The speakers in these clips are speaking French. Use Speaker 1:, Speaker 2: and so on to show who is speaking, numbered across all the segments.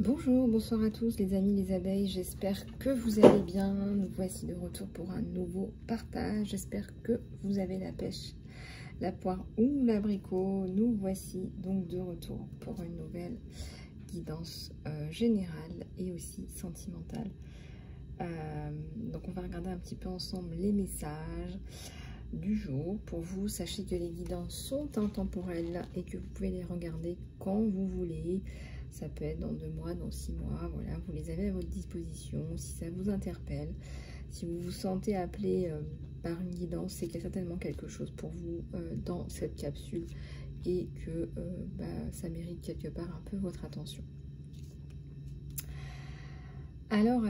Speaker 1: Bonjour, bonsoir à tous les amis, les abeilles, j'espère que vous allez bien. Nous voici de retour pour un nouveau partage. J'espère que vous avez la pêche, la poire ou l'abricot. Nous voici donc de retour pour une nouvelle guidance générale et aussi sentimentale. Donc on va regarder un petit peu ensemble les messages du jour. Pour vous, sachez que les guidances sont intemporelles et que vous pouvez les regarder quand vous voulez. Ça peut être dans 2 mois, dans 6 mois, voilà, vous les avez à votre disposition. Si ça vous interpelle, si vous vous sentez appelé par une guidance, c'est qu'il y a certainement quelque chose pour vous dans cette capsule et que ça mérite quelque part un peu votre attention. Alors,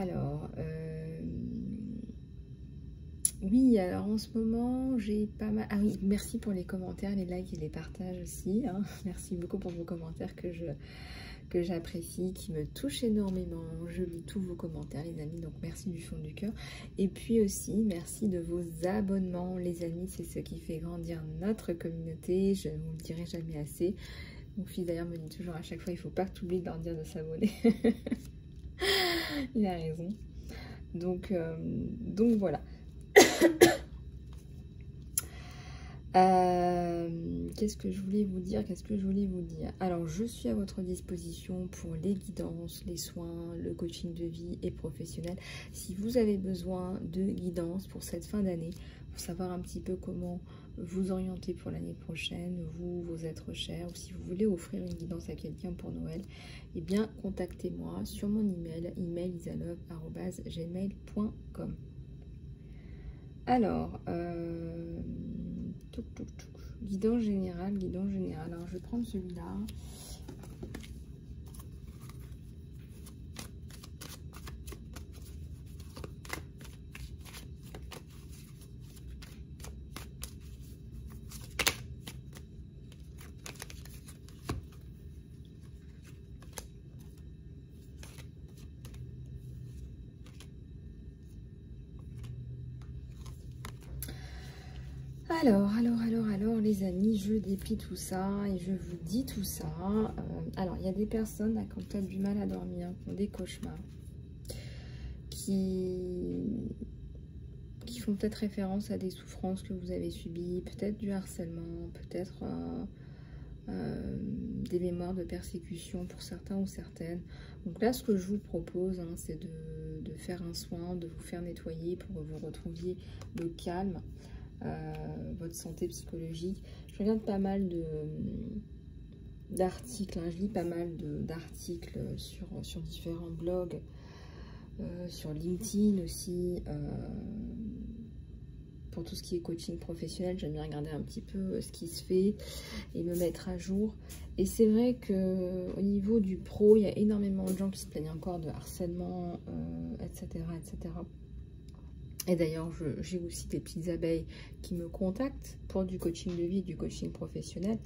Speaker 1: oui, alors en ce moment, j'ai pas mal... Ah oui, merci pour les commentaires, les likes et les partages aussi. Hein. Merci beaucoup pour vos commentaires que j'apprécie, qui me touchent énormément. Je lis tous vos commentaires, les amis, donc merci du fond du cœur. Et puis aussi, merci de vos abonnements, les amis. C'est ce qui fait grandir notre communauté. Je ne vous le dirai jamais assez. Mon fils d'ailleurs me dit toujours à chaque fois, il ne faut pas que tu oublies de leur dire de s'abonner. Il a raison. Donc voilà. Qu'est-ce que je voulais vous dire? Alors, je suis à votre disposition pour les guidances, les soins, le coaching de vie et professionnel. Si vous avez besoin de guidance pour cette fin d'année, pour savoir un petit peu comment vous orienter pour l'année prochaine, vos êtres chers, ou si vous voulez offrir une guidance à quelqu'un pour Noël, eh bien, contactez-moi sur mon email isalove@gmail.com. Alors, guidance générale. Alors, je vais prendre celui-là. Alors, les amis, je déplie tout ça et je vous dis tout ça. Alors, il y a des personnes qui ont peut-être du mal à dormir, qui ont des cauchemars, qui font peut-être référence à des souffrances que vous avez subies, peut-être du harcèlement, peut-être des mémoires de persécution pour certains ou certaines. Donc là, ce que je vous propose, hein, c'est de faire un soin, de vous faire nettoyer pour que vous retrouviez le calme. Votre santé psychologique. Je regarde pas mal d'articles, hein. Je lis pas mal d'articles sur différents blogs, sur LinkedIn aussi, pour tout ce qui est coaching professionnel. J'aime bien regarder un petit peu ce qui se fait et me mettre à jour. Et c'est vrai que au niveau du pro, il y a énormément de gens qui se plaignent encore de harcèlement, etc., etc. Et d'ailleurs, j'ai aussi des petites abeilles qui me contactent pour du coaching de vie, du coaching professionnel.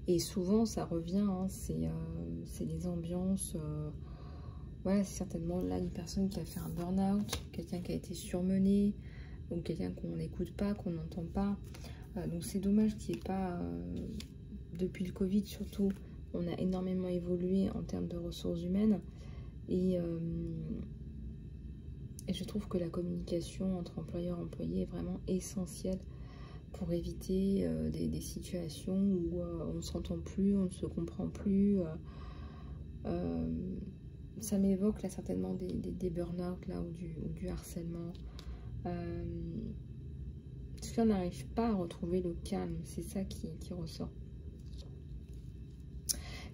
Speaker 1: Et souvent, ça revient, hein, c'est des ambiances. Voilà, c'est certainement là une personne qui a fait un burn-out, quelqu'un qui a été surmené, ou quelqu'un qu'on n'écoute pas, qu'on n'entend pas. Donc c'est dommage qu'il n'y ait pas, depuis le Covid surtout, on a énormément évolué en termes de ressources humaines. Et je trouve que la communication entre employeurs et employés est vraiment essentielle pour éviter des situations où on ne s'entend plus, on ne se comprend plus. Ça m'évoque là certainement des burn-out là, ou du harcèlement. Parce qu'on n'arrive pas à retrouver le calme, c'est ça qui ressort.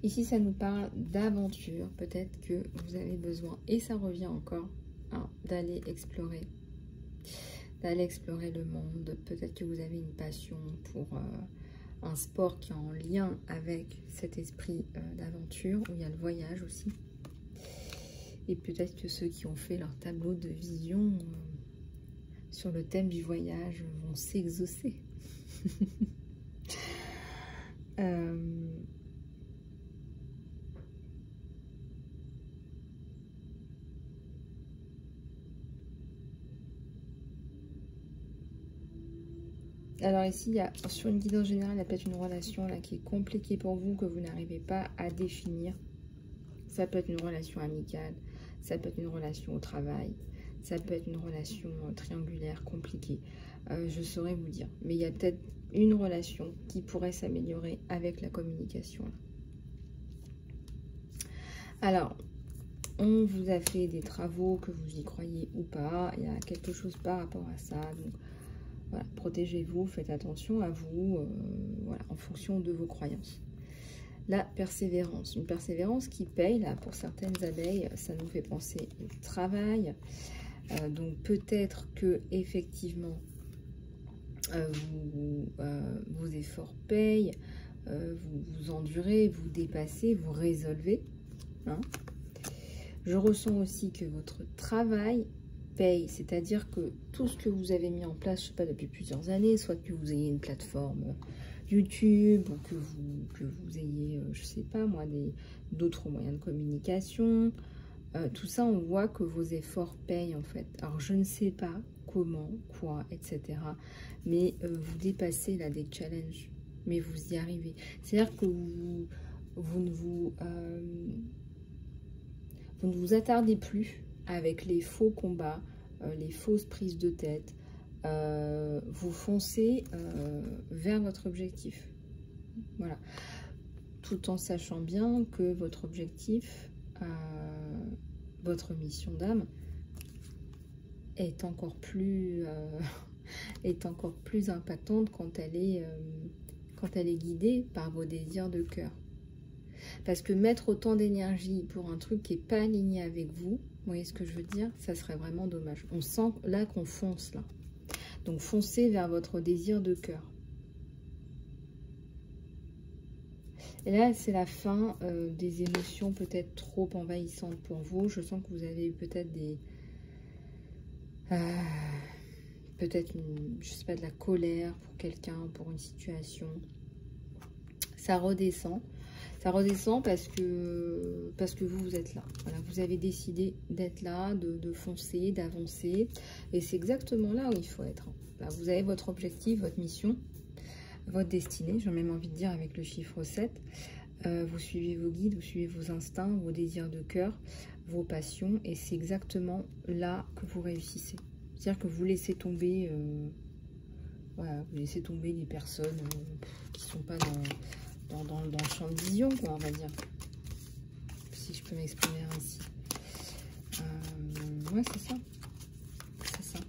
Speaker 1: Ici, ça nous parle d'aventure. Peut-être que vous avez besoin, et ça revient encore, d'aller explorer le monde. Peut-être que vous avez une passion pour un sport qui est en lien avec cet esprit d'aventure, où il y a le voyage aussi. Et peut-être que ceux qui ont fait leur tableau de vision sur le thème du voyage vont s'exaucer. Alors ici, il y a, sur une guidance générale, il y a peut-être une relation là qui est compliquée pour vous, que vous n'arrivez pas à définir. Ça peut être une relation amicale, ça peut être une relation au travail, ça peut être une relation triangulaire compliquée. Je saurais vous dire. Mais il y a peut-être une relation qui pourrait s'améliorer avec la communication. Alors, on vous a fait des travaux, que vous y croyez ou pas. Il y a quelque chose par rapport à ça. Donc, voilà, protégez-vous, faites attention à vous, voilà, en fonction de vos croyances. La persévérance, une persévérance qui paye, là, pour certaines abeilles, ça nous fait penser au travail. Donc peut-être que effectivement vos efforts payent, vous endurez, vous dépassez, vous résolvez. Hein. Je ressens aussi que votre travail paye, c'est-à-dire que tout ce que vous avez mis en place, je sais pas, depuis plusieurs années, soit que vous ayez une plateforme YouTube, ou que vous ayez, je sais pas moi, d'autres moyens de communication, tout ça, on voit que vos efforts payent en fait. Alors je ne sais pas comment, quoi, etc. Mais vous dépassez là des challenges, mais vous y arrivez. C'est-à-dire que vous ne vous attardez plus avec les faux combats, les fausses prises de tête. Vous foncez vers votre objectif. Voilà. Tout en sachant bien que votre objectif, votre mission d'âme, est encore plus impactante quand elle est guidée par vos désirs de cœur. Parce que mettre autant d'énergie pour un truc qui n'est pas aligné avec vous, vous voyez ce que je veux dire, ça serait vraiment dommage. On sent là qu'on fonce là. Donc foncez vers votre désir de cœur. Et là, c'est la fin des émotions peut-être trop envahissantes pour vous. Je sens que vous avez eu peut-être je sais pas, de la colère pour quelqu'un, pour une situation. Ça redescend. Ça redescend parce que vous êtes là. Voilà, vous avez décidé d'être là, de foncer, d'avancer. Et c'est exactement là où il faut être. Là, vous avez votre objectif, votre mission, votre destinée. J'ai même envie de dire avec le chiffre 7. Vous suivez vos guides, vous suivez vos instincts, vos désirs de cœur, vos passions. Et c'est exactement là que vous réussissez. C'est-à-dire que vous laissez tomber, voilà, vous laissez tomber des personnes qui ne sont pas dans le champ de vision, quoi, on va dire. Si je peux m'exprimer ainsi. Ouais, c'est ça. C'est ça.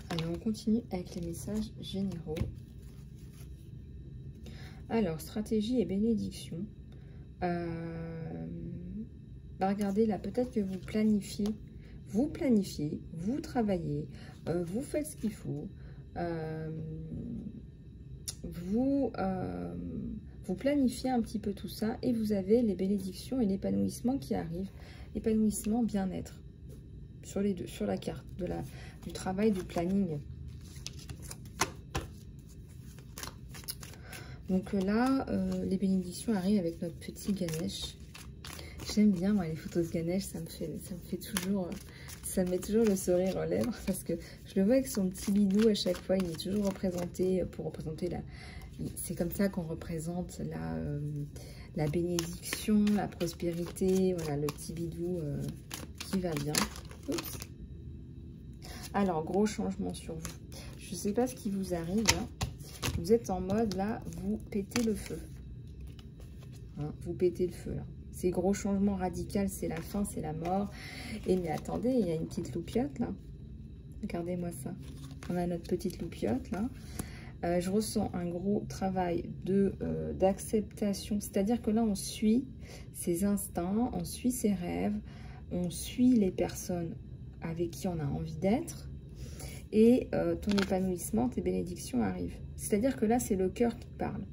Speaker 1: Allez, on continue avec les messages généraux. Alors, stratégie et bénédiction. Regardez là, peut-être que vous planifiez, vous travaillez, vous faites ce qu'il faut, vous planifiez un petit peu tout ça et vous avez les bénédictions et l'épanouissement qui arrivent, épanouissement, bien-être sur les deux, sur la carte du travail, du planning. Donc là, les bénédictions arrivent avec notre petit Ganesh. J'aime bien moi, les photos de Ganesh, ça me fait toujours, ça me met toujours le sourire aux lèvres parce que je le vois avec son petit bidou à chaque fois, il est toujours représenté pour représenter c'est comme ça qu'on représente la bénédiction, la prospérité, voilà le petit bidou qui va bien. Oups. Alors gros changement sur vous. Je ne sais pas ce qui vous arrive. Hein. Vous êtes en mode là, vous pétez le feu. Hein, vous pétez le feu là. C'est gros changement radical, c'est la fin, c'est la mort. Et mais attendez, il y a une petite loupiote là. Regardez-moi ça. On a notre petite loupiote là. Je ressens un gros travail d'acceptation. C'est-à-dire que là, on suit ses instincts, on suit ses rêves, on suit les personnes avec qui on a envie d'être. Et ton épanouissement, tes bénédictions arrivent. C'est-à-dire que là, c'est le cœur qui parle.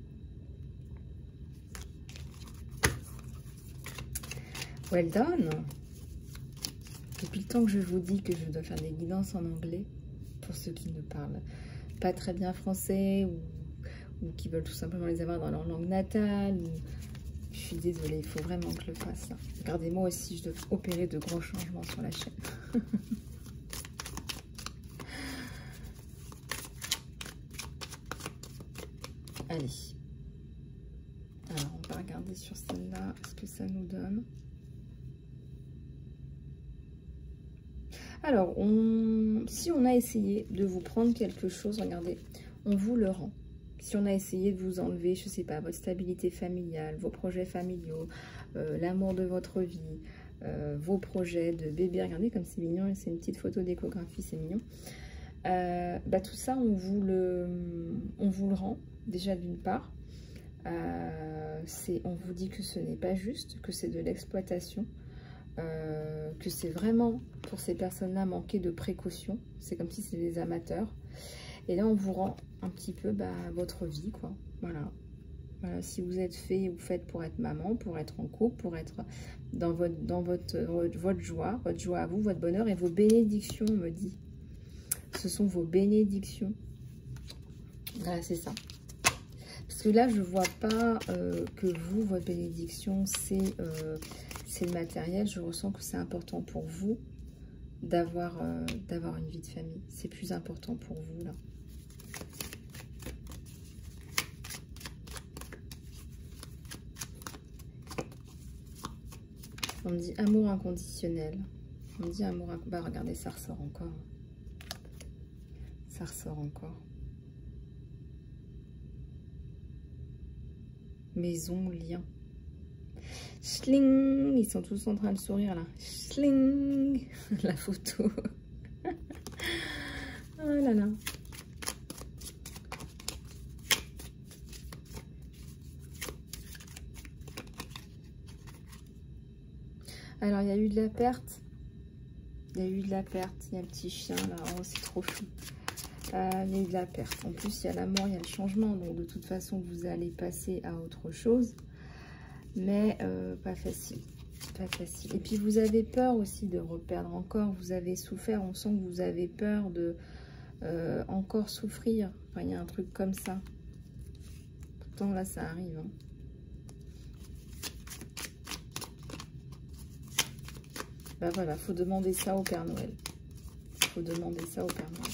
Speaker 1: Well done. Depuis le temps que je vous dis que je dois faire des guidances en anglais, pour ceux qui ne parlent pas très bien français, ou qui veulent tout simplement les avoir dans leur langue natale, je suis désolée, il faut vraiment que je le fasse. Regardez, moi aussi, je dois opérer de gros changements sur la chaîne. Allez. Alors, on va regarder sur celle-là ce que ça nous donne. Alors, si on a essayé de vous prendre quelque chose, regardez, on vous le rend. Si on a essayé de vous enlever, je ne sais pas, votre stabilité familiale, vos projets familiaux, l'amour de votre vie, vos projets de bébé, regardez comme c'est mignon, c'est une petite photo d'échographie, c'est mignon. Tout ça, on vous le rend, déjà d'une part. On vous dit que ce n'est pas juste, que c'est de l'exploitation, que c'est vraiment, pour ces personnes-là, manquer de précaution. C'est comme si c'était des amateurs. Et là, on vous rend un petit peu votre vie, quoi. Voilà. Voilà, si vous êtes fait ou faites pour être maman, pour être en couple, pour être dans votre joie à vous, votre bonheur et vos bénédictions, on me dit. Ce sont vos bénédictions. Voilà, c'est ça. Parce que là, je ne vois pas que vous, votre bénédiction, c'est le matériel. Je ressens que c'est important pour vous d'avoir une vie de famille. C'est plus important pour vous, là. On me dit amour inconditionnel. On me dit amour inconditionnel. Bah, regardez, ça ressort encore. Ça ressort encore. Maison, lien. Schling. Ils sont tous en train de sourire, là. Schling. La photo. Oh là là. Alors, il y a eu de la perte. Il y a eu de la perte. Il y a un petit chien, là. Oh, c'est trop chou. Il y a eu de la perte. En plus, il y a la mort, il y a le changement. Donc, de toute façon, vous allez passer à autre chose. Mais pas facile. Pas facile. Et puis, vous avez peur aussi de reperdre encore. Vous avez souffert. On sent que vous avez peur de encore souffrir. Enfin, il y a un truc comme ça. Pourtant, là, ça arrive, hein. Ben voilà, faut demander ça au Père Noël. Faut demander ça au Père Noël.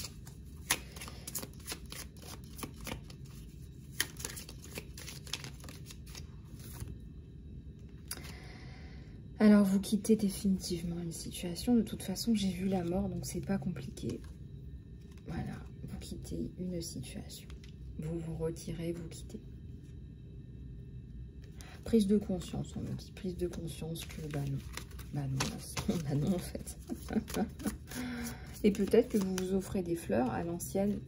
Speaker 1: Alors, vous quittez définitivement une situation. De toute façon, j'ai vu la mort, donc c'est pas compliqué. Voilà, vous quittez une situation. Vous vous retirez, vous quittez. Prise de conscience, on me dit. Prise de conscience que, bah non. Bah non, en fait. Et peut-être que vous vous offrez des fleurs à l'ancienne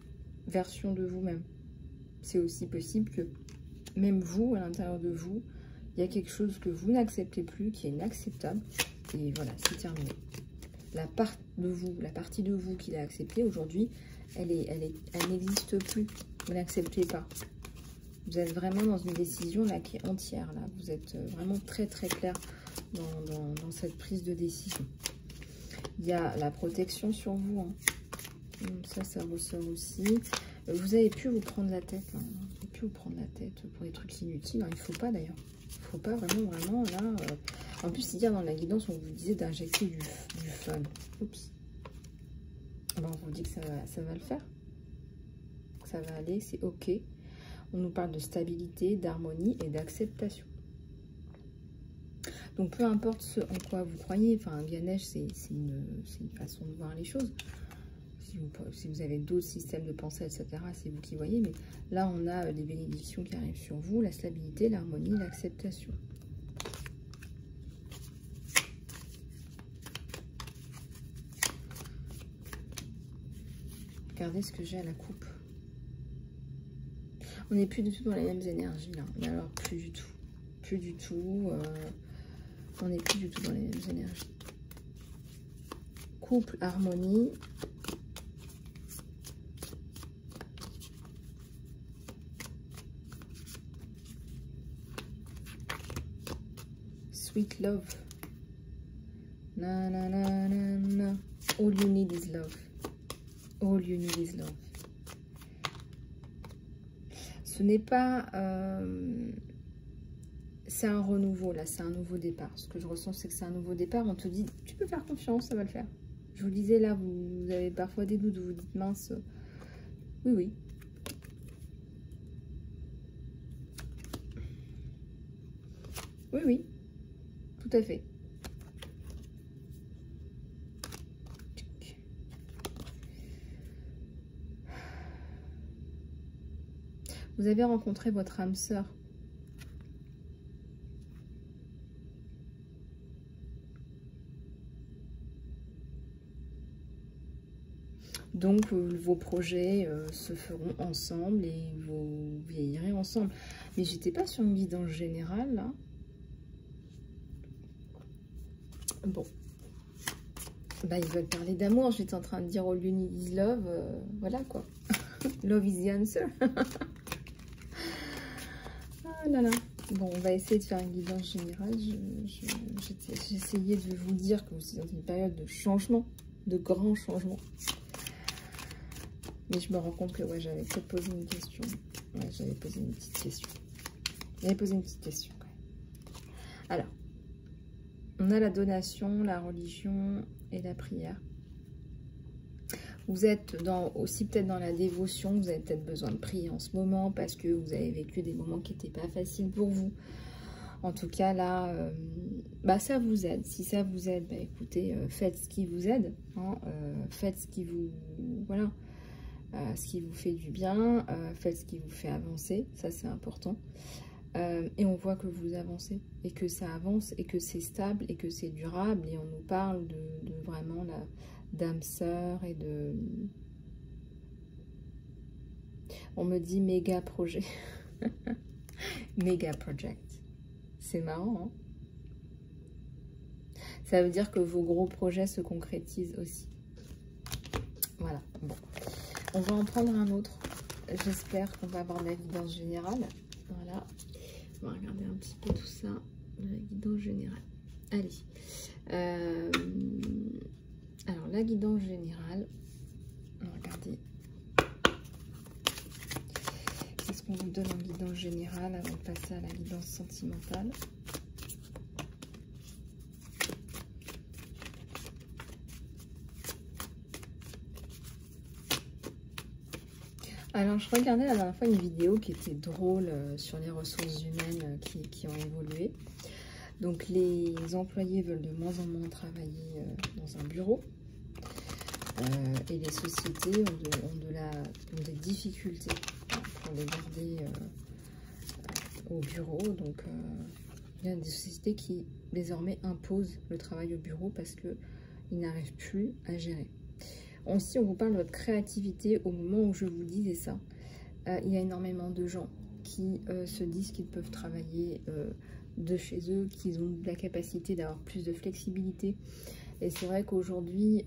Speaker 1: version de vous-même. C'est aussi possible que même vous, à l'intérieur de vous, il y a quelque chose que vous n'acceptez plus, qui est inacceptable. Et voilà, c'est terminé. La partie de vous qui l'a acceptée, aujourd'hui, elle n'existe plus. Vous n'acceptez pas. Vous êtes vraiment dans une décision là qui est entière. Là. Vous êtes vraiment très très clair dans cette prise de décision. Il y a la protection sur vous. Hein. Ça ressort aussi. Vous avez pu vous prendre la tête. Hein. Vous avez pu vous prendre la tête pour des trucs inutiles. Hein. Il ne faut pas d'ailleurs. Il ne faut pas vraiment là. En plus, hier dans la guidance, on vous disait d'injecter du fun. Oups. Ben, on vous dit que ça va le faire. Que ça va aller, c'est OK. On nous parle de stabilité, d'harmonie et d'acceptation. Donc, peu importe ce en quoi vous croyez, enfin, Ganesh, c'est une façon de voir les choses. Si vous avez d'autres systèmes de pensée, etc., c'est vous qui voyez. Mais là, on a les bénédictions qui arrivent sur vous, la stabilité, l'harmonie, l'acceptation. Regardez ce que j'ai à la coupe. On n'est plus du tout dans les mêmes énergies, là. Mais alors, plus du tout. Plus du tout. On n'est plus du tout dans les mêmes énergies. Couple, harmonie. Sweet love. Na na na na na. All you need is love. All you need is love. Ce n'est pas... c'est un renouveau, là. C'est un nouveau départ. Ce que je ressens, c'est que c'est un nouveau départ. On te dit, tu peux faire confiance, ça va le faire. Je vous le disais, là, vous avez parfois des doutes. Vous vous dites, mince. Oui, oui. Oui, oui, tout à fait. Vous avez rencontré votre âme sœur. Donc, vos projets se feront ensemble et vous vieillirez ensemble. Mais j'étais pas sur une guidance générale, là. Bon. Bah, ils veulent parler d'amour. J'étais en train de dire all you need is love. Voilà, quoi. Love is the answer. Ah là là. Bon, on va essayer de faire une guidance générale. J'essayais de vous dire que vous êtes dans une période de changement, de grands changements. Mais je me rends compte que ouais, j'avais peut-être posé une question. Ouais, j'avais posé une petite question. J'avais posé une petite question. Ouais. Alors, on a la donation, la religion et la prière. Vous êtes aussi peut-être dans la dévotion. Vous avez peut-être besoin de prier en ce moment parce que vous avez vécu des moments qui n'étaient pas faciles pour vous. En tout cas, là, bah, ça vous aide. Si ça vous aide, bah, écoutez, faites ce qui vous aide. Hein, faites ce qui vous... Voilà. Ce qui vous fait du bien, faites ce qui vous fait avancer, ça c'est important. Et on voit que vous avancez, et que ça avance, et que c'est stable, et que c'est durable, et on nous parle de vraiment la d'âme sœur, et de... On me dit méga projet. Méga project. C'est marrant, hein? Ça veut dire que vos gros projets se concrétisent aussi. Voilà, bon. On va en prendre un autre. J'espère qu'on va avoir la guidance générale. Voilà. On va regarder un petit peu tout ça. La guidance générale. Allez. Alors, la guidance générale. On va regarder. Qu'est-ce qu'on vous donne en guidance générale avant de passer à la guidance sentimentale? Alors, je regardais la dernière fois une vidéo qui était drôle sur les ressources humaines qui ont évolué. Donc, les employés veulent de moins en moins travailler dans un bureau. Et les sociétés ont des difficultés pour les garder au bureau. Donc, il y a des sociétés qui, désormais, imposent le travail au bureau parce qu'ils n'arrivent plus à gérer. Aussi, on vous parle de votre créativité au moment où je vous disais ça. Il y a énormément de gens qui se disent qu'ils peuvent travailler de chez eux, qu'ils ont la capacité d'avoir plus de flexibilité. Et c'est vrai qu'aujourd'hui,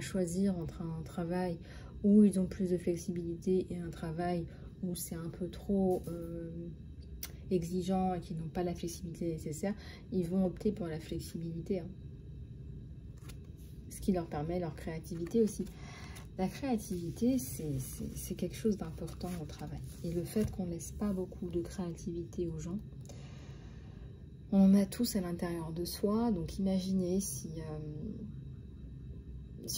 Speaker 1: choisir entre un travail où ils ont plus de flexibilité et un travail où c'est un peu trop exigeant et qu'ils n'ont pas la flexibilité nécessaire, ils vont opter pour la flexibilité. Hein. Ce qui leur permet leur créativité aussi. La créativité, c'est quelque chose d'important au travail. Et le fait qu'on ne laisse pas beaucoup de créativité aux gens, on a tous à l'intérieur de soi. Donc imaginez si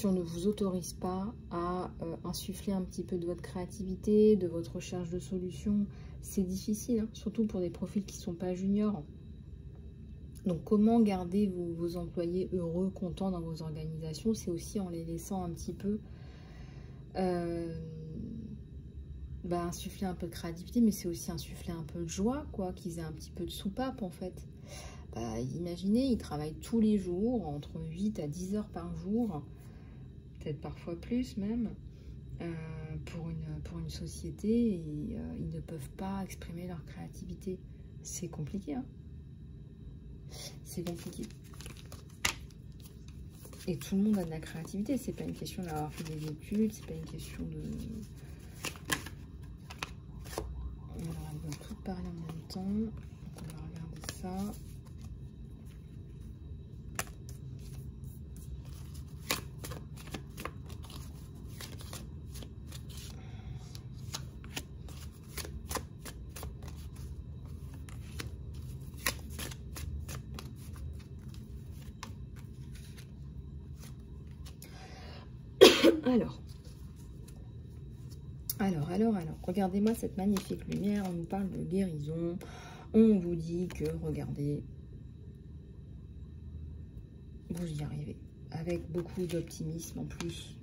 Speaker 1: on ne vous autorise pas à insuffler un petit peu de votre créativité, de votre recherche de solutions, c'est difficile, hein, surtout pour des profils qui ne sont pas juniors. Donc, comment garder vos employés heureux, contents dans vos organisations? C'est aussi en les laissant un petit peu insuffler un peu de créativité, mais c'est aussi insuffler un peu de joie, quoi, qu'ils aient un petit peu de soupape, en fait. Imaginez, ils travaillent tous les jours, entre 8 à 10 heures par jour, peut-être parfois plus même, pour une société, et ils ne peuvent pas exprimer leur créativité. C'est compliqué, hein? C'est compliqué. Et tout le monde a de la créativité. C'est pas une question d'avoir fait des études. C'est pas une question de... Alors, elles vont toutes parler en même temps. Donc, on va regarder ça. Alors, regardez-moi cette magnifique lumière, on nous parle de guérison, On vous dit que, regardez, vous y arrivez. Avec beaucoup d'optimisme en plus,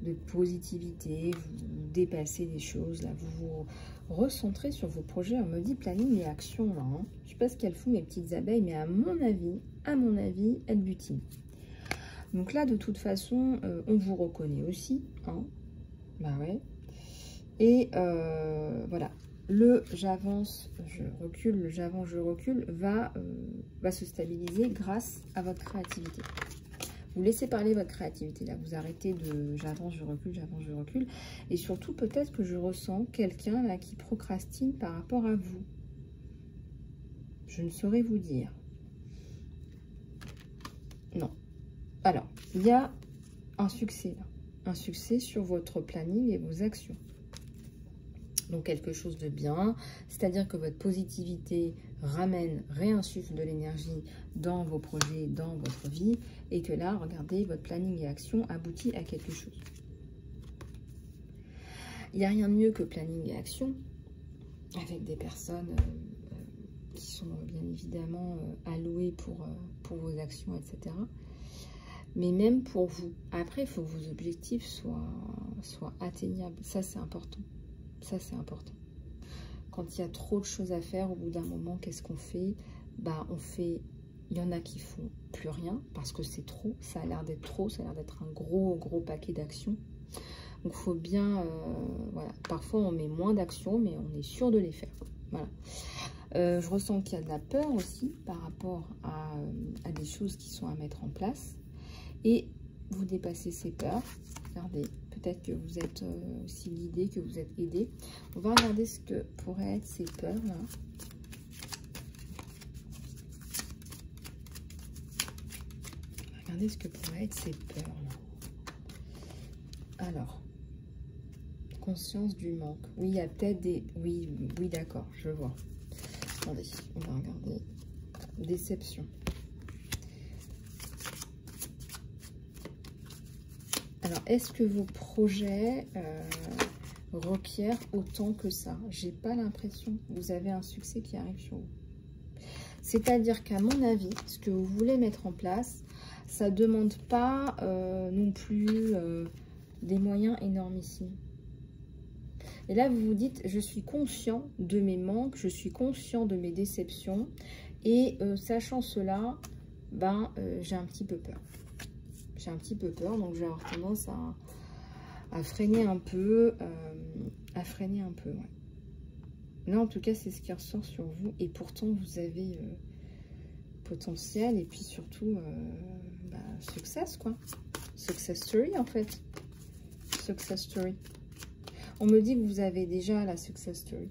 Speaker 1: de positivité, vous dépassez des choses, là, vous vous recentrez sur vos projets. On me dit planning et action, là. Hein. Je ne sais pas ce qu'elles font, mes petites abeilles, mais à mon avis, elles butinent. Donc là, de toute façon, on vous reconnaît aussi. Hein. Bah ouais. Et voilà. Le j'avance, je recule, le j'avance, je recule va se stabiliser grâce à votre créativité. Vous laissez parler votre créativité, là. Vous arrêtez de j'avance, je recule, j'avance, je recule. Et surtout, peut-être que je ressens quelqu'un là qui procrastine par rapport à vous. Je ne saurais vous dire. Non. Alors, il y a un succès là. Un succès sur votre planning et vos actions. Donc quelque chose de bien, c'est-à-dire que votre positivité réinsuffle de l'énergie dans vos projets, dans votre vie, et que là, regardez, votre planning et action aboutit à quelque chose. Il n'y a rien de mieux que planning et action, avec des personnes qui sont bien évidemment allouées pour vos actions, etc. Mais même pour vous. Après, il faut que vos objectifs soient atteignables. Ça, c'est important. Ça, c'est important. Quand il y a trop de choses à faire, au bout d'un moment, qu'est-ce qu'on fait? Bah, on fait... Il y en a qui font plus rien parce que c'est trop. Ça a l'air d'être trop. Ça a l'air d'être un gros paquet d'actions. Donc, il faut bien... voilà. Parfois, on met moins d'actions, mais on est sûr de les faire. Voilà. Je ressens qu'il y a de la peur aussi par rapport à des choses qui sont à mettre en place. Et vous dépassez ces peurs. Regardez. Peut-être que vous êtes aussi guidé, que vous êtes aidé. On va regarder ce que pourraient être ces peurs-là. Regardez ce que pourraient être ces peurs-là. Alors, conscience du manque. Oui, il y a peut-être des... Oui, d'accord, je vois. Attendez, on va regarder. Déception. Alors, est-ce que vos projets requièrent autant que ça? J'ai pas l'impression que vous avez un succès qui arrive sur vous. C'est-à-dire qu'à mon avis, ce que vous voulez mettre en place, ça ne demande pas non plus des moyens énormissimes. Et là, vous vous dites, je suis conscient de mes manques, je suis conscient de mes déceptions. Et sachant cela, ben, j'ai un petit peu peur. J'ai un petit peu peur, donc je vais avoir tendance à freiner un peu. Ouais. Là, en tout cas, c'est ce qui ressort sur vous. Et pourtant, vous avez potentiel. Et puis surtout, success, quoi. Success story, en fait. Success story. On me dit que vous avez déjà la success story.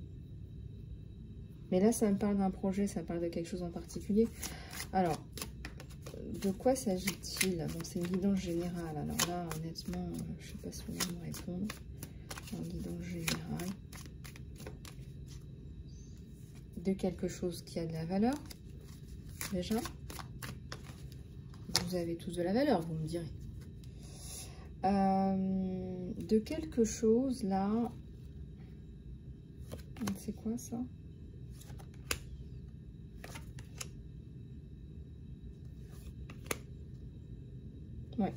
Speaker 1: Mais là, ça me parle d'un projet, ça parle de quelque chose en particulier. Alors... De quoi s'agit-il? Bon, c'est une guidance générale. Alors là, honnêtement, je ne sais pas si vous voulez me répondre. Une guidance générale. De quelque chose qui a de la valeur. Déjà. Vous avez tous de la valeur, vous me direz. De quelque chose, là... C'est quoi, ça? Ouais.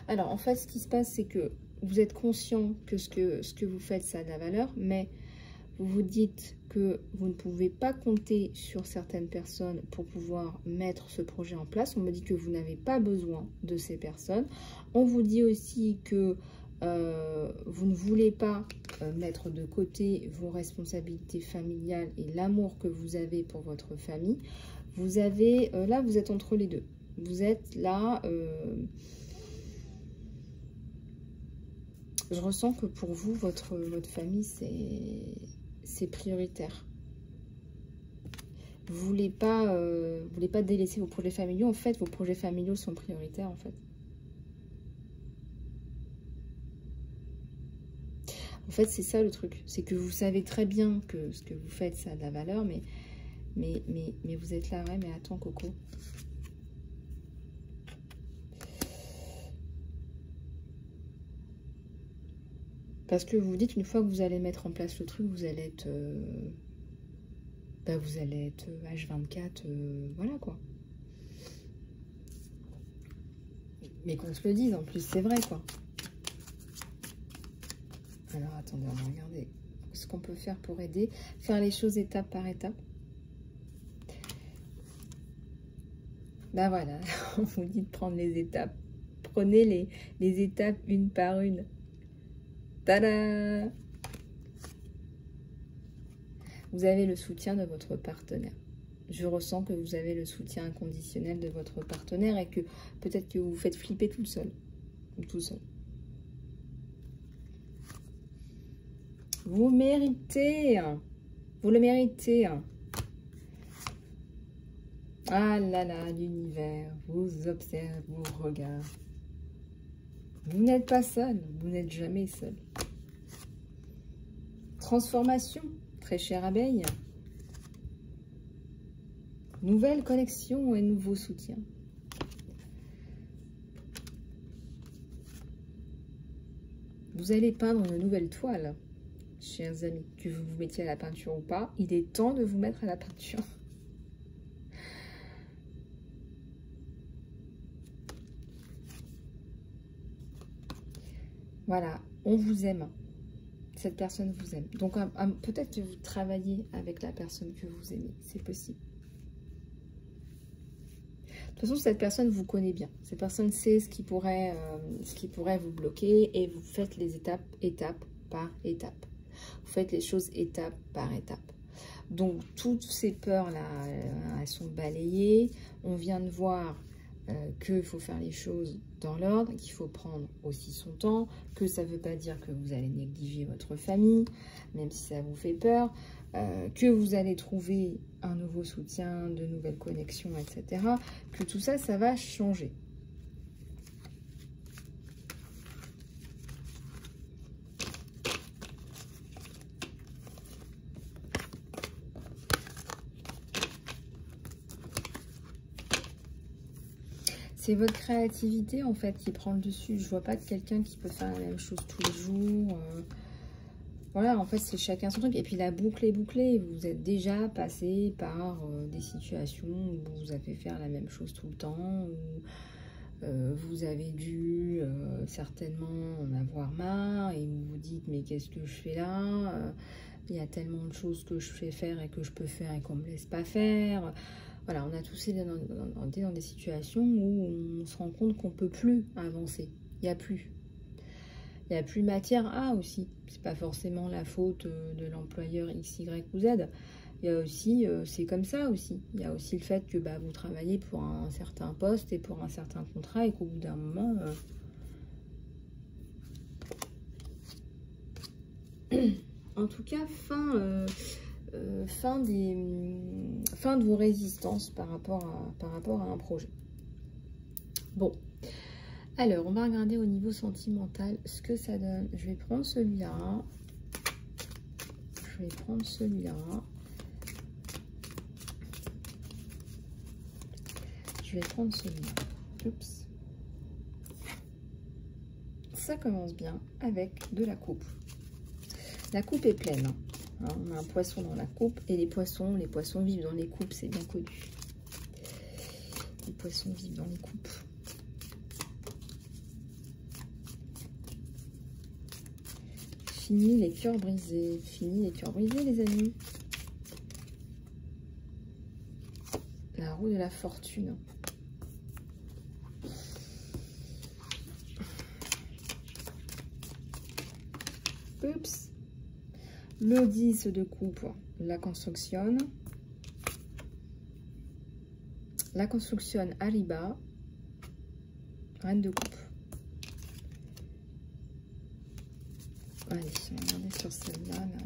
Speaker 1: Alors, en fait, ce qui se passe, c'est que vous êtes conscient que ce que vous faites, ça a de la valeur, mais vous vous dites que vous ne pouvez pas compter sur certaines personnes pour pouvoir mettre ce projet en place. On me dit que vous n'avez pas besoin de ces personnes. On vous dit aussi que vous ne voulez pas mettre de côté vos responsabilités familiales et l'amour que vous avez pour votre famille. Vous avez, là, vous êtes entre les deux. Vous êtes là... je ressens que pour vous, votre famille, c'est prioritaire. Vous voulez pas délaisser vos projets familiaux. En fait, vos projets familiaux sont prioritaires, en fait. En fait, c'est ça le truc. C'est que vous savez très bien que ce que vous faites, ça a de la valeur, mais vous êtes là, ouais, mais attends, Coco. Parce que vous vous dites, une fois que vous allez mettre en place le truc, vous allez être bah, vous allez être H24, voilà quoi. Mais qu'on se le dise, en plus, c'est vrai quoi. Alors, attendez, on va regarder ce qu'on peut faire pour aider. Faire les choses étape par étape. Ben voilà, on vous dit de prendre les étapes. Prenez les étapes une par une. Tada! Vous avez le soutien de votre partenaire. Je ressens que vous avez le soutien inconditionnel de votre partenaire et que peut-être que vous vous faites flipper tout seul. Ou tout seul. Vous méritez. Vous le méritez. Ah là là, l'univers vous observe, vous regarde. Vous n'êtes pas seul, vous n'êtes jamais seul. Transformation, très chère abeille. Nouvelle connexion et nouveau soutien. Vous allez peindre une nouvelle toile, chers amis. Que vous vous mettiez à la peinture ou pas, il est temps de vous mettre à la peinture. Voilà, on vous aime. Cette personne vous aime. Donc, peut-être que vous travaillez avec la personne que vous aimez. C'est possible. De toute façon, cette personne vous connaît bien. Cette personne sait ce qui pourrait vous bloquer et vous faites les étapes, étape par étape. Vous faites les choses étape par étape. Donc, toutes ces peurs-là, elles sont balayées. On vient de voir qu'il faut faire les choses dans l'ordre, qu'il faut prendre aussi son temps, que ça ne veut pas dire que vous allez négliger votre famille, même si ça vous fait peur, que vous allez trouver un nouveau soutien, de nouvelles connexions, etc. Que tout ça, ça va changer. C'est votre créativité, en fait, qui prend le dessus. Je vois pas de quelqu'un qui peut faire la même chose tous les jours. Voilà, en fait, c'est chacun son truc. Et puis, la boucle est bouclée. Vous êtes déjà passé par des situations où vous avez fait faire la même chose tout le temps, où vous avez dû certainement en avoir marre, et vous vous dites, mais qu'est-ce que je fais là? Il y a tellement de choses que je fais faire et que je peux faire et qu'on ne me laisse pas faire. Voilà, on a tous été dans des situations où on se rend compte qu'on ne peut plus avancer. Il n'y a plus. Il n'y a plus matière à aussi. C'est pas forcément la faute de l'employeur X, Y ou Z. Il y a aussi, c'est comme ça aussi. Il y a aussi le fait que vous travaillez pour un certain poste et pour un certain contrat et qu'au bout d'un moment... En tout cas, fin de vos résistances par rapport à un projet. Bon, alors on va regarder au niveau sentimental ce que ça donne. Je vais prendre celui-là. Je vais prendre celui-là. Je vais prendre celui-là. Oups. Ça commence bien avec de la coupe. La coupe est pleine. Hein, on a un poisson dans la coupe et les poissons vivent dans les coupes, c'est bien connu. Les poissons vivent dans les coupes. Fini les cœurs brisés. Fini les cœurs brisés, les amis. La roue de la fortune. Oups. Le 10 de coupe, la construction. La construction arriba. Reine de coupe. Allez, on va regarder sur celle-là. Là.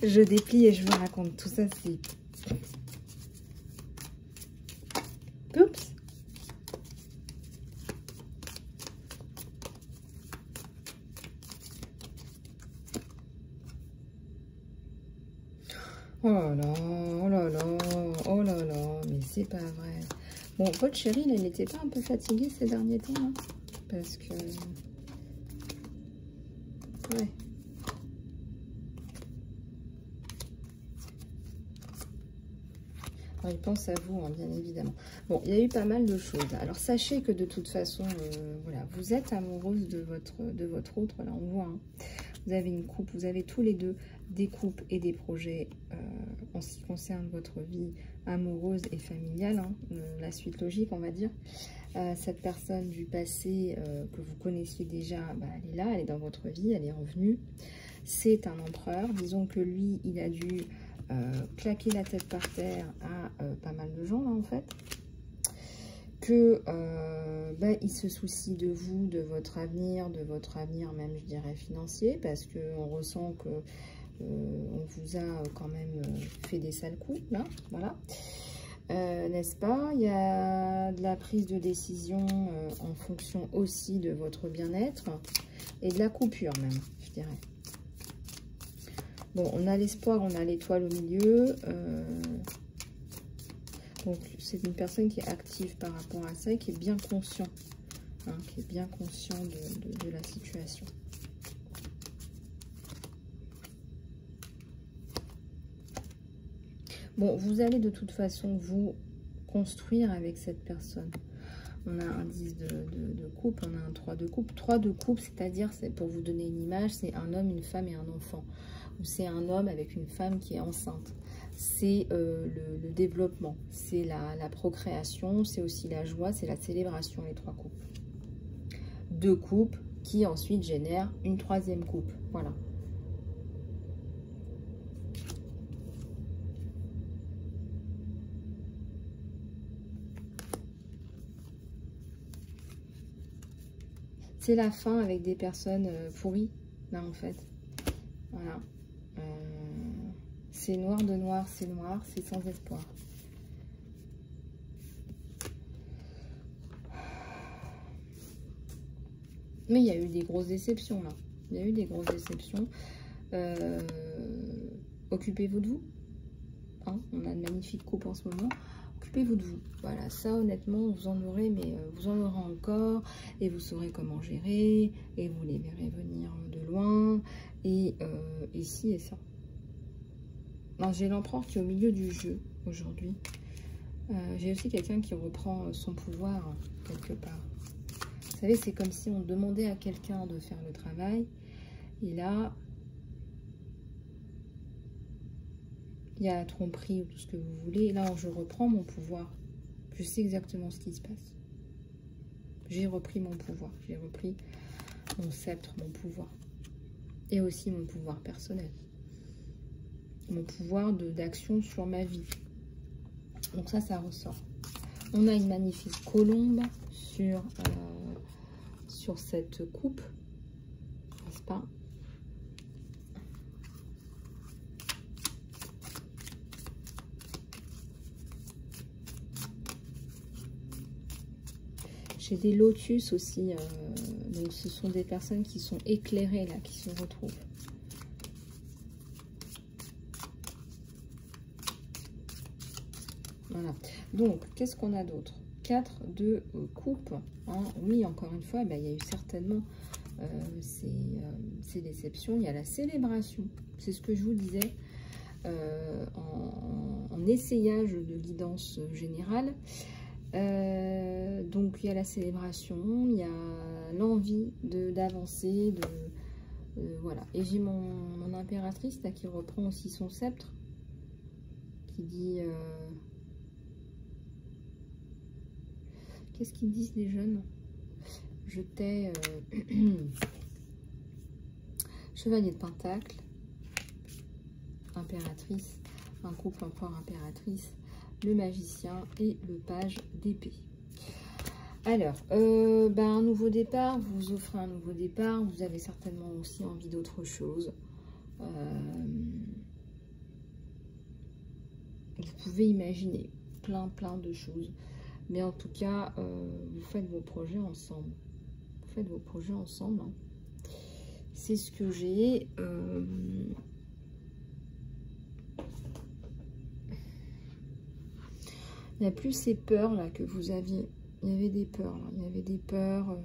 Speaker 1: Je déplie et je vous raconte tout ça, c'est... Oups. Oh là là, oh là là, oh là là, mais c'est pas vrai. Bon, votre chérie, elle n'était pas un peu fatiguée ces derniers temps, hein, parce que... Ouais. Alors, il pense à vous, hein, bien évidemment. Bon, il y a eu pas mal de choses. Alors, sachez que de toute façon, voilà, vous êtes amoureuse de votre autre. Là, on voit, hein. Vous avez une coupe, vous avez tous les deux des coupes et des projets en ce qui concerne votre vie amoureuse et familiale. Hein, la suite logique, on va dire. Cette personne du passé que vous connaissiez déjà, bah, elle est là, elle est dans votre vie, elle est revenue. C'est un empereur. Disons que lui, il a dû claquer la tête par terre à pas mal de gens, là, en fait. Que bah, il se soucie de vous, de votre avenir même, je dirais, financier, parce qu'on ressent que on vous a quand même fait des sales coups, là, voilà. N'est-ce pas? Il y a de la prise de décision en fonction aussi de votre bien-être et de la coupure même, je dirais. Bon, on a l'espoir, on a l'étoile au milieu. Donc, c'est une personne qui est active par rapport à ça et qui est bien conscient, hein, qui est bien conscient de la situation. Bon, vous allez de toute façon vous construire avec cette personne. On a un 10 de coupe, on a un 3 de coupe. 3 de coupe, c'est-à-dire, c'est pour vous donner une image, c'est un homme, une femme et un enfant. Ou c'est un homme avec une femme qui est enceinte. C'est le développement, c'est la procréation, c'est aussi la joie, c'est la célébration, les 3 coupes. 2 coupes qui ensuite génèrent une 3e coupe. Voilà. C'est la fin avec des personnes pourries, là, en fait. Voilà. C'est noir de noir, c'est noir, c'est sans espoir. Mais il y a eu des grosses déceptions, là. Il y a eu des grosses déceptions. Occupez-vous de vous. Hein, on a de magnifiques coupes en ce moment. Occupez-vous de vous. Voilà, ça honnêtement, vous en aurez, mais vous en aurez encore. Et vous saurez comment gérer. Et vous les verrez venir de loin. Et ci et ça. J'ai l'empereur qui est au milieu du jeu aujourd'hui. J'ai aussi quelqu'un qui reprend son pouvoir quelque part. Vous savez, c'est comme si on demandait à quelqu'un de faire le travail. Et là, il y a la tromperie ou tout ce que vous voulez. Et là, je reprends mon pouvoir. Je sais exactement ce qui se passe. J'ai repris mon pouvoir. J'ai repris mon sceptre, mon pouvoir. Et aussi mon pouvoir personnel. Mon pouvoir d'action sur ma vie. Donc ça ressort. On a une magnifique colombe sur cette coupe, n'est-ce pas? J'ai des lotus aussi, donc ce sont des personnes qui sont éclairées là, qui se retrouvent. Voilà. Donc, qu'est-ce qu'on a d'autre? 4 de coupe. Hein. Oui, encore une fois, il y a eu certainement ces déceptions. Il y a la célébration. C'est ce que je vous disais en essayage de guidance générale. Donc, il y a la célébration, il y a l'envie d'avancer, voilà. Et j'ai mon impératrice là, qui reprend aussi son sceptre, qui dit... Qu'est-ce qu'ils disent les jeunes? Je t'ai... Chevalier de Pentacle, impératrice, un couple empereur impératrice, le magicien et le page d'épée. Alors, un nouveau départ, vous vous offrez un nouveau départ, vous avez certainement aussi envie d'autre chose. vous pouvez imaginer plein de choses. Mais en tout cas, vous faites vos projets ensemble. Vous faites vos projets ensemble. Hein. C'est ce que j'ai. Il n'y a plus ces peurs là que vous aviez. Il y avait des peurs là. Il y avait des peurs.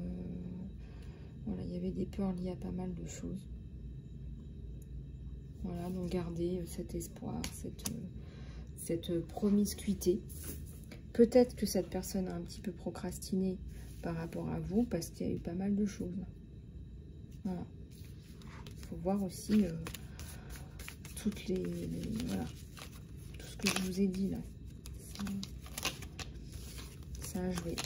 Speaker 1: Voilà, il y avait des peurs liées à pas mal de choses. Voilà, donc gardez cet espoir, cette promiscuité. Peut-être que cette personne a un petit peu procrastiné par rapport à vous parce qu'il y a eu pas mal de choses. Voilà. Il faut voir aussi toutes les voilà, tout ce que je vous ai dit là. Ça a joué.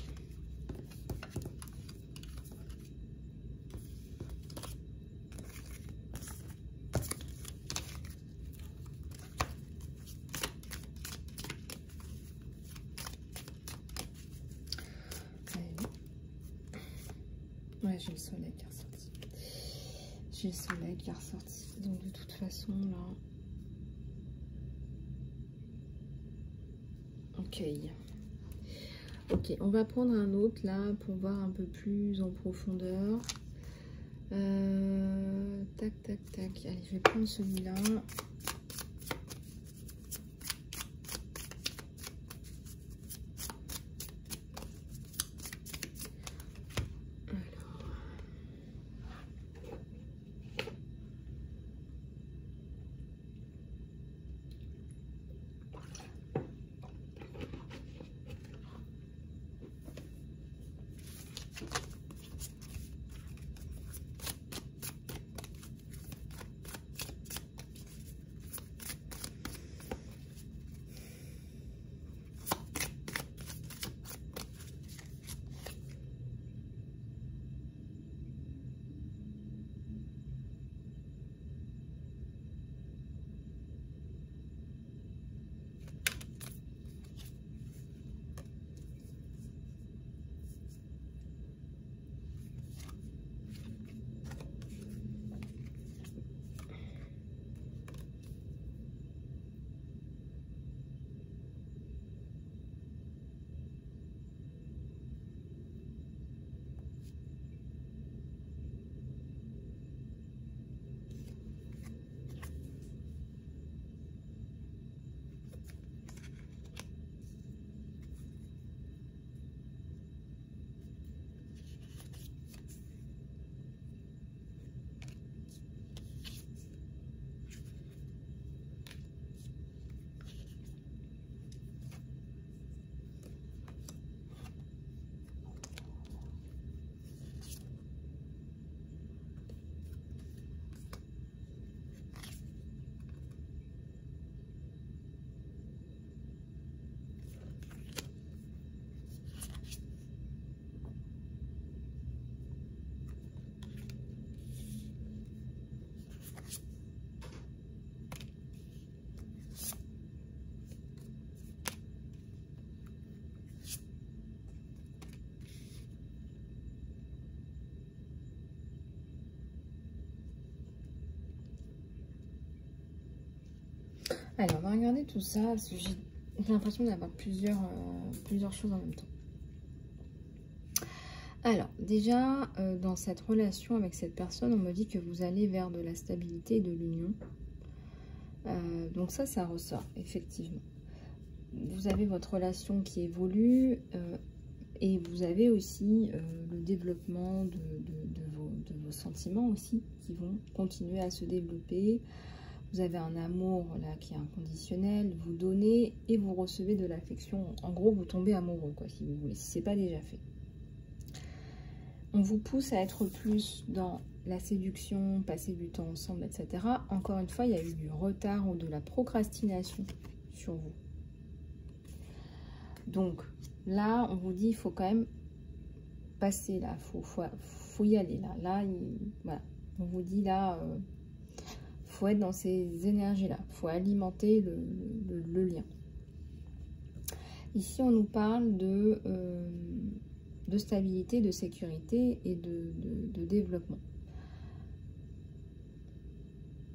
Speaker 1: Ouais, j'ai le soleil qui est ressorti. J'ai le soleil qui est ressorti. Donc de toute façon, là... Ok. Ok, on va prendre un autre, là, pour voir un peu plus en profondeur. Tac, tac, tac. Allez, je vais prendre celui-là. Alors, on va regarder tout ça, parce que j'ai l'impression d'avoir plusieurs choses en même temps. Alors, déjà, dans cette relation avec cette personne, on me dit que vous allez vers de la stabilité et de l'union. Donc ça ressort, effectivement. Vous avez votre relation qui évolue et vous avez aussi le développement de vos sentiments aussi qui vont continuer à se développer. Vous avez un amour là qui est inconditionnel, vous donnez et vous recevez de l'affection. En gros, vous tombez amoureux, quoi, si vous voulez, si ce n'est pas déjà fait. On vous pousse à être plus dans la séduction, passer du temps ensemble, etc. Encore une fois, il y a eu du retard ou de la procrastination sur vous. Donc là, on vous dit, il faut quand même passer là, faut y aller là. Là, voilà. On vous dit là... faut être dans ces énergies-là. Il faut alimenter le lien. Ici, on nous parle de stabilité, de sécurité et de développement.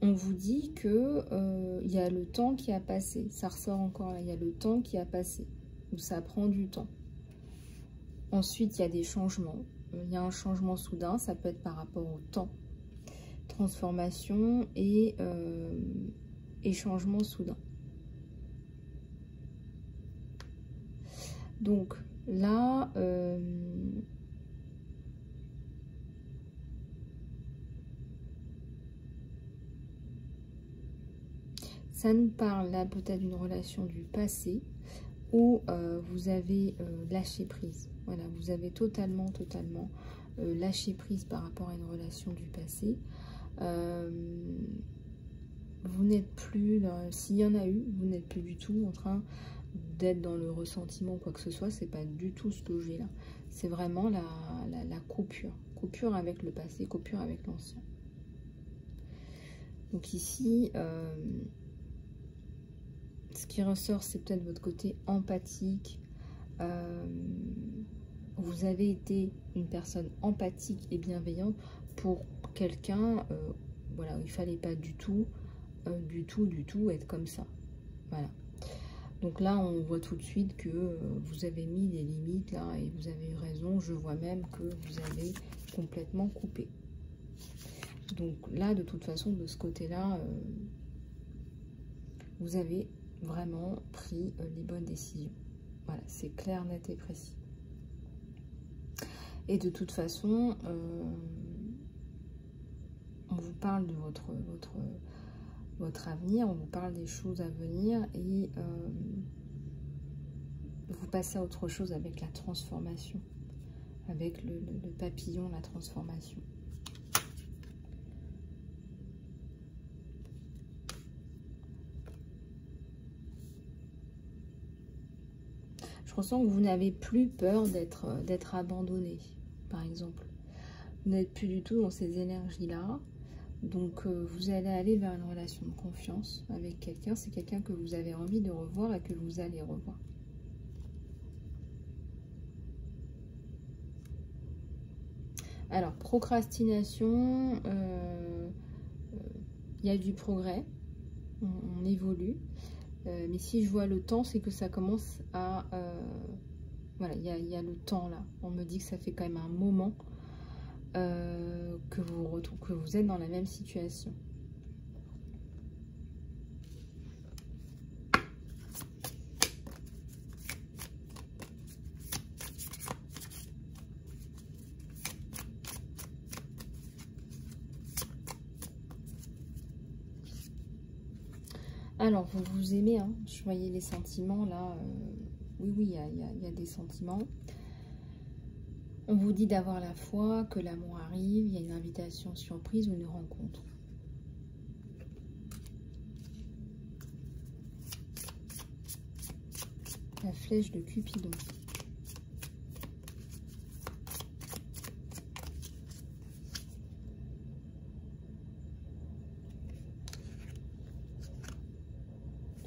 Speaker 1: on vous dit que il y a le temps qui a passé. Ça ressort encore là, il y a le temps qui a passé. Ou ça prend du temps. Ensuite, il y a des changements. Il y a un changement soudain, ça peut être par rapport au temps. Transformation et changement soudain. Donc là, ça nous parle là peut-être d'une relation du passé où vous avez lâché prise. Voilà, vous avez totalement lâché prise par rapport à une relation du passé. Vous n'êtes plus, s'il y en a eu, vous n'êtes plus du tout en train d'être dans le ressentiment ou quoi que ce soit. C'est pas du tout ce que j'ai là. C'est vraiment la coupure. Coupure avec le passé, coupure avec l'ancien. Donc ici, ce qui ressort, c'est peut-être votre côté empathique. Vous avez été une personne empathique et bienveillante pour quelqu'un, voilà, il ne fallait pas du tout être comme ça. Voilà. Donc là, on voit tout de suite que vous avez mis des limites là et vous avez eu raison. Je vois même que vous avez complètement coupé. Donc là, de toute façon, de ce côté-là, vous avez vraiment pris les bonnes décisions. Voilà, c'est clair, net et précis. Et de toute façon, on vous parle de votre avenir, on vous parle des choses à venir et vous passez à autre chose avec la transformation, avec le papillon, la transformation. Je ressens que vous n'avez plus peur d'être abandonné, par exemple. Vous n'êtes plus du tout dans ces énergies-là. Donc, vous allez aller vers une relation de confiance avec quelqu'un. C'est quelqu'un que vous avez envie de revoir et que vous allez revoir. Alors, procrastination, il y a du progrès. On évolue. Mais si je vois le temps, c'est que ça commence à... voilà, il y a le temps là. On me dit que ça fait quand même un moment que vous êtes dans la même situation. Alors, vous vous aimez, hein, je voyais les sentiments là. Oui, il y a des sentiments. On vous dit d'avoir la foi, que l'amour arrive, il y a une invitation surprise ou une rencontre. La flèche de Cupidon.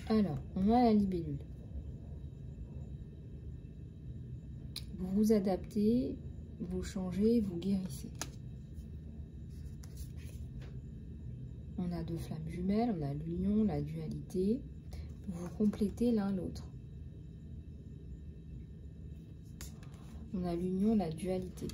Speaker 1: Alors, on a la libellule. Vous vous adaptez, vous changez, vous guérissez. On a deux flammes jumelles, on a l'union, la dualité. Vous complétez l'un l'autre. On a l'union, la dualité.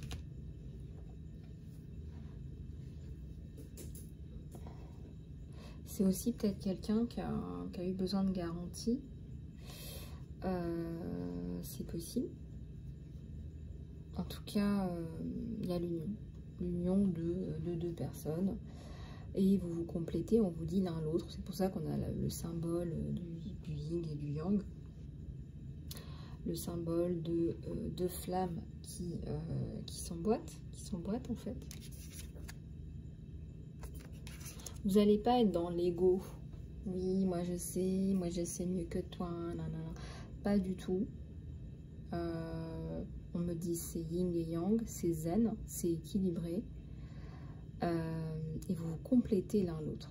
Speaker 1: C'est aussi peut-être quelqu'un qui a eu besoin de garantie. C'est possible. En tout cas, il y a l'union. L'union de deux personnes. Et vous vous complétez, on vous dit l'un l'autre. C'est pour ça qu'on a le symbole du yin et du yang. Le symbole de deux flammes qui s'emboîtent en fait. Vous n'allez pas être dans l'ego. Oui, moi je sais mieux que toi. Nanana. Pas du tout. On me dit c'est yin et yang, c'est zen, c'est équilibré. Et vous vous complétez l'un l'autre.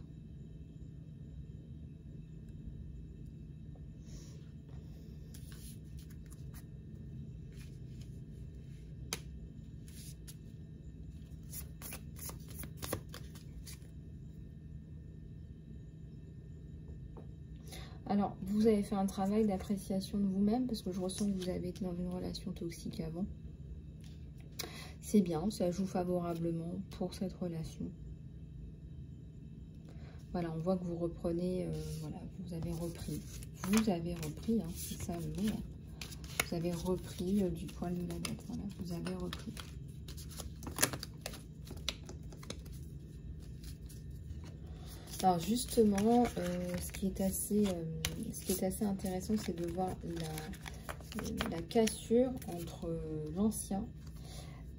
Speaker 1: Alors, vous avez fait un travail d'appréciation de vous-même parce que je ressens que vous avez été dans une relation toxique avant. C'est bien, ça joue favorablement pour cette relation. Voilà, on voit que vous reprenez, voilà, vous avez repris, hein, c'est ça le mot. Hein. Vous avez repris du poil de la bête, voilà, vous avez repris. Alors justement, ce qui est assez intéressant, c'est de voir la cassure entre l'ancien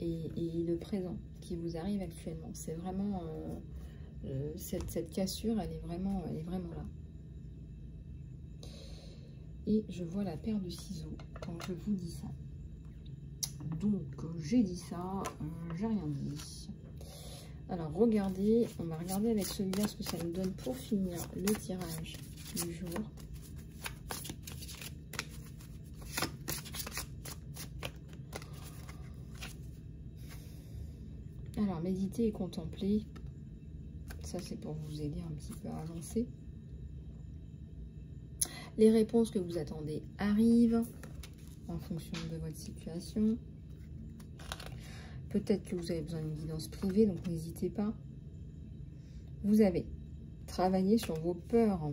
Speaker 1: et le présent qui vous arrive actuellement. C'est vraiment cette cassure, elle est vraiment là. Et je vois la paire de ciseaux quand je vous dis ça. Donc j'ai dit ça, j'ai rien dit. Alors regardez, on va regarder avec celui-là ce que ça nous donne pour finir le tirage du jour. Alors méditer et contempler, ça c'est pour vous aider un petit peu à avancer. Les réponses que vous attendez arrivent en fonction de votre situation. Peut-être que vous avez besoin d'une guidance privée, donc n'hésitez pas. Vous avez travaillé sur vos peurs.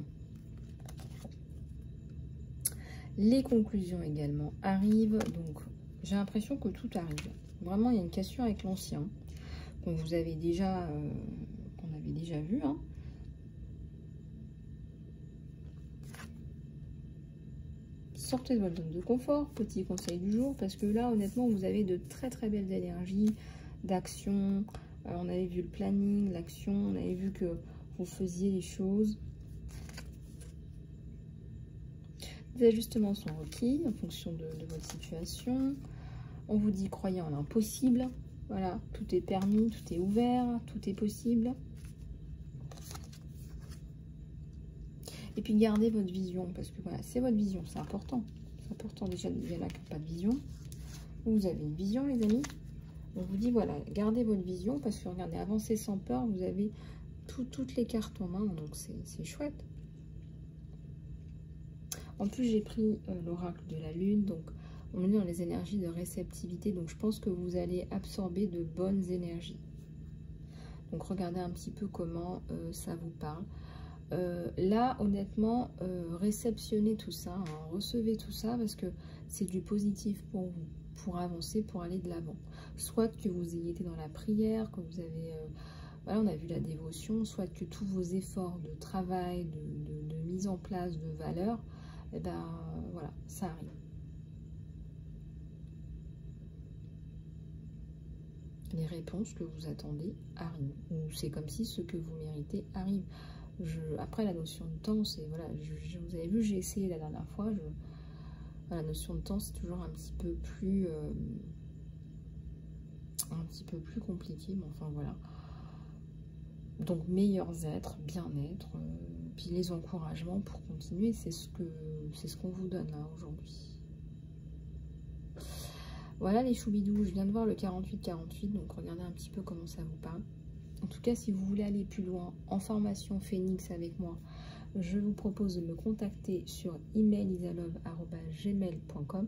Speaker 1: Les conclusions également arrivent. Donc, j'ai l'impression que tout arrive. Vraiment, il y a une cassure avec l'ancien qu'on vous avait déjà, qu'on avait déjà vu. Hein. Sortez de votre zone de confort, petit conseil du jour, parce que là, honnêtement, vous avez de très très belles énergies d'action. On avait vu le planning, l'action, on avait vu que vous faisiez les choses. Les ajustements sont requis en fonction de votre situation. On vous dit, croyez en l'impossible. Voilà, tout est permis, tout est ouvert, tout est possible. Et puis gardez votre vision, parce que voilà, c'est votre vision, c'est important. C'est important déjà, il y en a qui n'ont pas de vision. Vous avez une vision, les amis. On vous dit, voilà, gardez votre vision, parce que regardez, avancez sans peur, vous avez toutes les cartes en main, donc c'est chouette. En plus, j'ai pris l'oracle de la lune, donc on est dans les énergies de réceptivité, donc je pense que vous allez absorber de bonnes énergies. Donc regardez un petit peu comment ça vous parle. Là, honnêtement, réceptionnez tout ça, hein, recevez tout ça parce que c'est du positif pour vous, pour avancer, pour aller de l'avant. Soit que vous ayez été dans la prière, que vous avez, voilà, on a vu la dévotion, soit que tous vos efforts de travail, de mise en place de valeurs, et ben voilà, ça arrive. Les réponses que vous attendez arrivent, ou c'est comme si ce que vous méritez arrive. Après, la notion de temps, c'est, voilà, vous avez vu, j'ai essayé la dernière fois, la notion de temps, c'est toujours un petit peu plus compliqué, mais enfin, voilà. Donc, meilleurs êtres, bien-être, puis les encouragements pour continuer, c'est ce qu'on vous donne, là, aujourd'hui. Voilà, les choubidous, je viens de voir le 48-48, donc regardez un petit peu comment ça vous parle. En tout cas, si vous voulez aller plus loin en formation Phoenix avec moi, je vous propose de me contacter sur emailisalove@gmail.com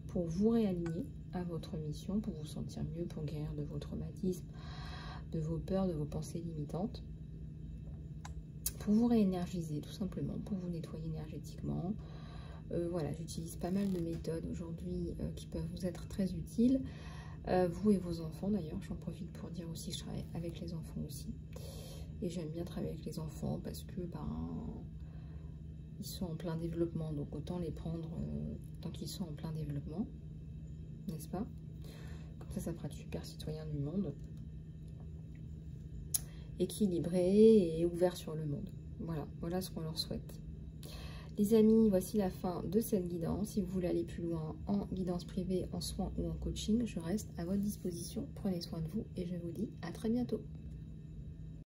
Speaker 1: pour vous réaligner à votre mission, pour vous sentir mieux, pour guérir de vos traumatismes, de vos peurs, de vos pensées limitantes, pour vous réénergiser tout simplement, pour vous nettoyer énergétiquement. Voilà, j'utilise pas mal de méthodes aujourd'hui qui peuvent vous être très utiles. Vous et vos enfants d'ailleurs, j'en profite pour dire aussi que je travaille avec les enfants aussi. Et j'aime bien travailler avec les enfants parce que ils sont en plein développement, donc autant les prendre tant qu'ils sont en plein développement, n'est-ce pas? Comme ça fera de super citoyens du monde, équilibrés et ouverts sur le monde. Voilà ce qu'on leur souhaite. Les amis, voici la fin de cette guidance. Si vous voulez aller plus loin en guidance privée, en soins ou en coaching, je reste à votre disposition. Prenez soin de vous et je vous dis à très bientôt.